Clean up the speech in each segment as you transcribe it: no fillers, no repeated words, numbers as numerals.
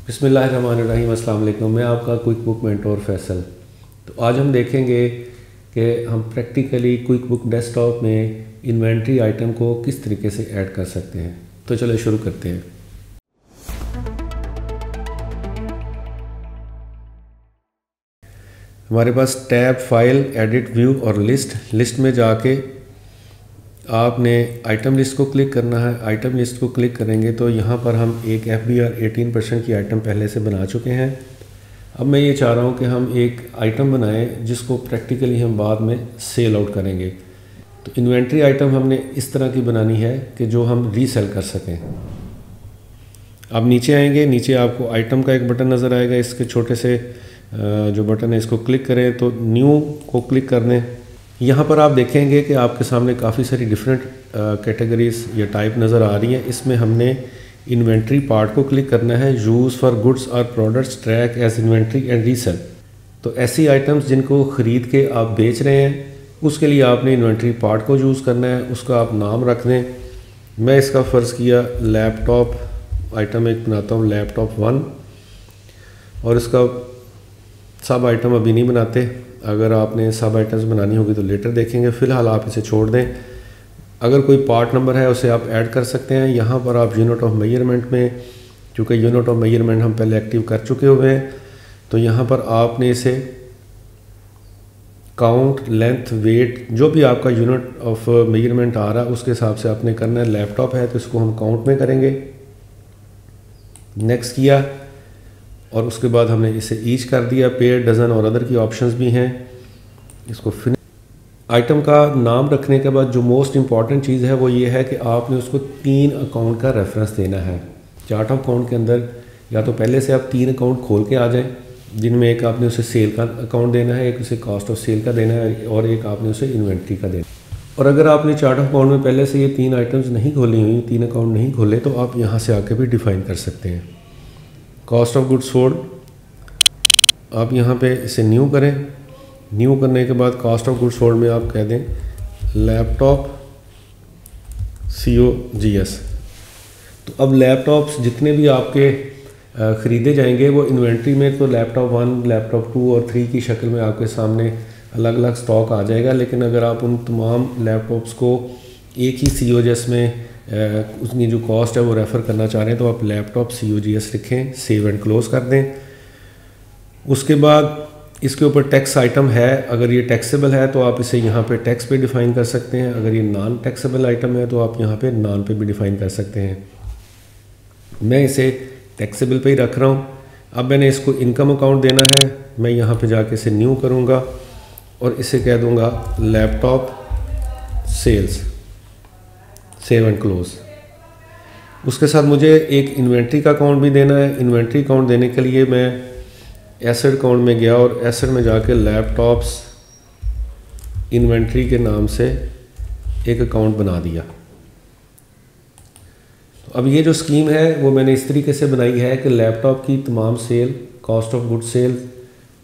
बिस्मिल्लाहिर्रहमानिर्रहीम, अस्सलाम वालेकुम। मैं आपका क्विक बुक मेंटोर फैसल। तो आज हम देखेंगे कि हम प्रैक्टिकली क्विक बुक डेस्कटॉप में इन्वेंट्री आइटम को किस तरीके से ऐड कर सकते हैं। तो चलो शुरू करते हैं। हमारे पास टैब, फाइल, एडिट, व्यू और लिस्ट में जाके आपने आइटम लिस्ट को क्लिक करना है। आइटम लिस्ट को क्लिक करेंगे तो यहाँ पर हम एक FBR 18% की आइटम पहले से बना चुके हैं। अब मैं ये चाह रहा हूँ कि हम एक आइटम बनाएं जिसको प्रैक्टिकली हम बाद में सेल आउट करेंगे। तो इन्वेंट्री आइटम हमने इस तरह की बनानी है कि जो हम रीसेल कर सकें। अब नीचे आएंगे, नीचे आपको आइटम का एक बटन नज़र आएगा। इसके छोटे से जो बटन है इसको क्लिक करें तो न्यू को क्लिक कर दें। यहाँ पर आप देखेंगे कि आपके सामने काफ़ी सारी डिफरेंट कैटेगरीज या टाइप नज़र आ रही हैं। इसमें हमने इन्वेंट्री पार्ट को क्लिक करना है। यूज़ फॉर गुड्स और products track as inventory and resale. तो ऐसी आइटम्स जिनको ख़रीद के आप बेच रहे हैं उसके लिए आपने इन्वेंट्री पार्ट को यूज़ करना है। उसका आप नाम रख दें। मैं इसका फ़र्ज़ किया लैपटॉप आइटम एक बनाता हूँ, लैपटॉप 1, और इसका सब आइटम अभी नहीं बनाते। अगर आपने सब आइटम्स बनानी होगी तो लेटर देखेंगे। फ़िलहाल आप इसे छोड़ दें। अगर कोई पार्ट नंबर है उसे आप ऐड कर सकते हैं। यहाँ पर आप यूनिट ऑफ मेजरमेंट में, चूँकि यूनिट ऑफ मेजरमेंट हम पहले एक्टिव कर चुके हुए हैं, तो यहाँ पर आपने इसे काउंट, लेंथ, वेट, जो भी आपका यूनिट ऑफ मेजरमेंट आ रहा है उसके हिसाब से आपने करना है। लैपटॉप है तो इसको हम काउंट में करेंगे। नेक्स्ट किया और उसके बाद हमने इसे ईच कर दिया। पेयर, डज़न और अदर की ऑप्शंस भी हैं। इसको फिर आइटम का नाम रखने के बाद जो मोस्ट इम्पॉर्टेंट चीज़ है वो ये है कि आपने उसको 3 अकाउंट का रेफरेंस देना है। चार्ट ऑफ अकाउंट के अंदर या तो पहले से आप 3 अकाउंट खोल के आ जाएं, जिनमें एक आपने उसे सेल का अकाउंट देना है, एक उसे कॉस्ट ऑफ सेल का देना है और एक आपने उसे इन्वेंट्री का देना है। और अगर आपने चार्ट ऑफ अकाउंट में पहले से ये 3 आइटम्स नहीं खोली हुई, 3 अकाउंट नहीं खोले, तो आप यहाँ से आके भी डिफ़ाइन कर सकते हैं। कॉस्ट ऑफ गुड्स सोल्ड, आप यहाँ पे इसे न्यू करें। न्यू करने के बाद कॉस्ट ऑफ गुड्स सोल्ड में आप कह दें लैपटॉप COGS। तो अब लैपटॉप्स जितने भी आपके ख़रीदे जाएंगे वो इन्वेंट्री में तो लैपटॉप 1, लैपटॉप 2 और 3 की शक्ल में आपके सामने अलग अलग स्टॉक आ जाएगा। लेकिन अगर आप उन तमाम लैपटॉप्स को एक ही COGS में उसकी जो कॉस्ट है वो रेफ़र करना चाह रहे हैं तो आप लैपटॉप COGS लिखें, सेव एंड क्लोज़ कर दें। उसके बाद इसके ऊपर टैक्स आइटम है। अगर ये टैक्सेबल है तो आप इसे यहाँ पे टैक्स पे डिफ़ाइन कर सकते हैं। अगर ये नॉन टैक्सेबल आइटम है तो आप यहाँ पे नॉन पे भी डिफ़ाइन कर सकते हैं। मैं इसे टैक्सेबल पे ही रख रहा हूँ। अब मैंने इसको इनकम अकाउंट देना है। मैं यहाँ पे जाके इसे न्यू करूँगा और इसे कह दूँगा laptop sales, save and close. उसके साथ मुझे एक इन्वेंट्री का अकाउंट भी देना है। इन्वेंट्री अकाउंट देने के लिए मैं एसेट अकाउंट में गया और एसेट में जाके लैपटॉप्स इन्वेंट्री के नाम से एक अकाउंट बना दिया। तो अब ये जो स्कीम है वो मैंने इस तरीके से बनाई है कि लैपटॉप की तमाम sale, cost of good sale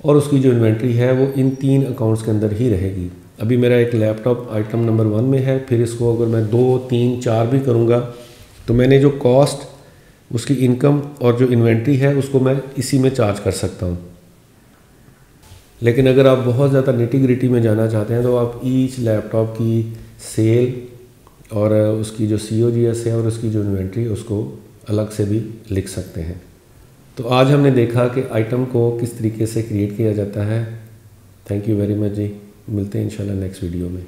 और उसकी जो इन्वेंट्री है वो इन 3 अकाउंट्स के अंदर ही रहेगी। अभी मेरा एक लैपटॉप आइटम नंबर 1 में है। फिर इसको अगर मैं 2, 3, 4 भी करूँगा तो मैंने जो कॉस्ट, उसकी इनकम और जो इन्वेंट्री है उसको मैं इसी में चार्ज कर सकता हूँ। लेकिन अगर आप बहुत ज़्यादा निटी ग्रिटी में जाना चाहते हैं तो आप ईच लैपटॉप की सेल और उसकी जो COGS है और उसकी जो इन्वेंट्री उसको अलग से भी लिख सकते हैं। तो आज हमने देखा कि आइटम को किस तरीके से क्रिएट किया जाता है। थैंक यू वेरी मच जी। मिलते हैं इंशाल्लाह नेक्स्ट वीडियो में।